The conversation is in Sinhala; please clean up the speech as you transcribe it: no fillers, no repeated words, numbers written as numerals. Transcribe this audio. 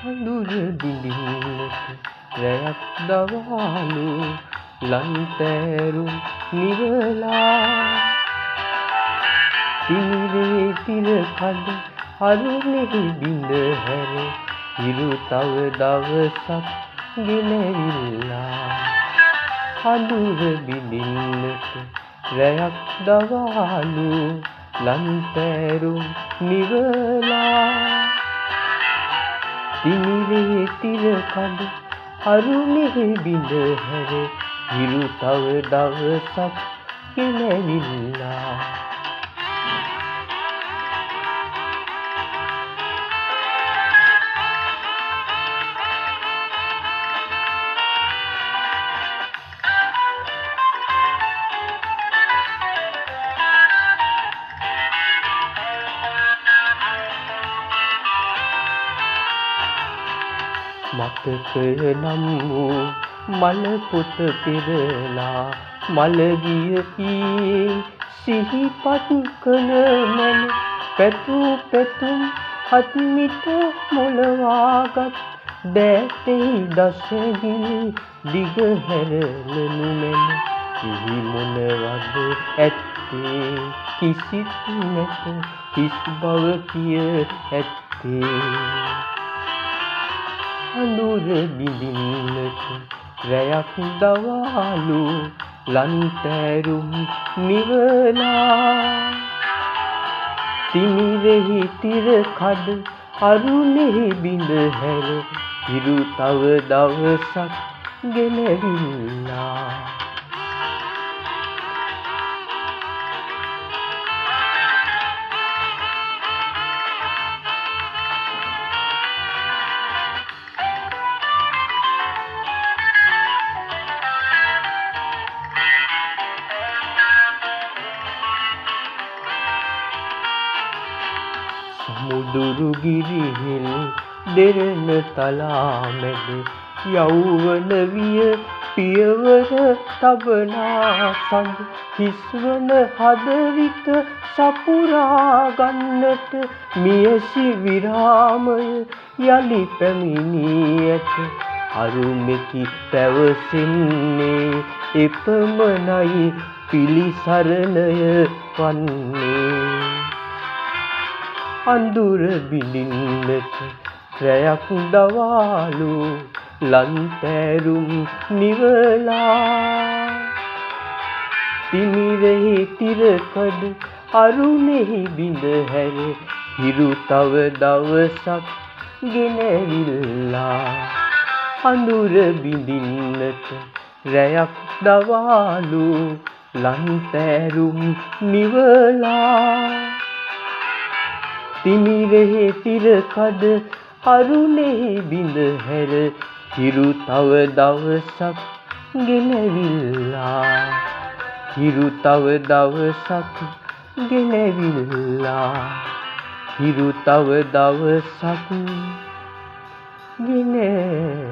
හඳුර බිඳින්නට රැයක් දවාලු ලන්තෑරුම් නිවලා තිමිරේ තිරකඩ අරුණෙහි බිඳ හැර හිරු තව දවසක් ගෙනවිල්ලා හඳුර බිඳින්නට රැයක් දවාලු ලන්තෑරුම් නිවලා තිමිරේ තිරකඩ අරුණෙහි බිඳ හැර හිරු තව දවසක් ගෙනවිල්ලා මතකය නම් වූ මල පොත පෙරලා මලගිය පියේ සිහිපත් කළ මන පැතූ පැතුම් අත්මිට මොළවාගත් දෑතෙහි දසගිලි දිග හැරලනු මැන සිහි මොනවද ඇත්තේ කිසිත් නැත හිස් බව කිය ඇත්තේ හඳුර බිඳින්නට රැයක් දවාලු ලන්තෑරුම් නිවලා තිමිරෙහි තිරකඩ අරුණෙහි බිඳ හැර හිරු තව දවසක් ගෙනවිල්ලා සමුදුරු ගිරිහිල් දෙරණ තලා මැද යෞවන විය පියවර තබනා සඳ හිස්වන හදවිත සපුරා ගන්නට මියසි විරාමය යලි පැමිණී ඇත අරුමෙකි පැවසෙන්නේ එපමණයි පිළිසරණය වන්නේ අඳුර බිඳින්නට රැයක් දවාලු ලන්තෑරුම් නිවලා තිමිරෙහි තිරකඩ අරුණෙහි බිඳ හැර හිරු තව දවසක් ගෙනවිල්ලා අඳුර බිඳින්නට රැයක් දවාලු ලන්තෑරුම් නිවලා තිමිරෙහි තිරකඩ අරුණෙහි බිඳ හැර හිරු තව දවසක් ගෙනවිල්ලා හිරු තව දවසක් ගෙනවිල්ලා හිරු තව දවසක් ගෙනවිල්ලා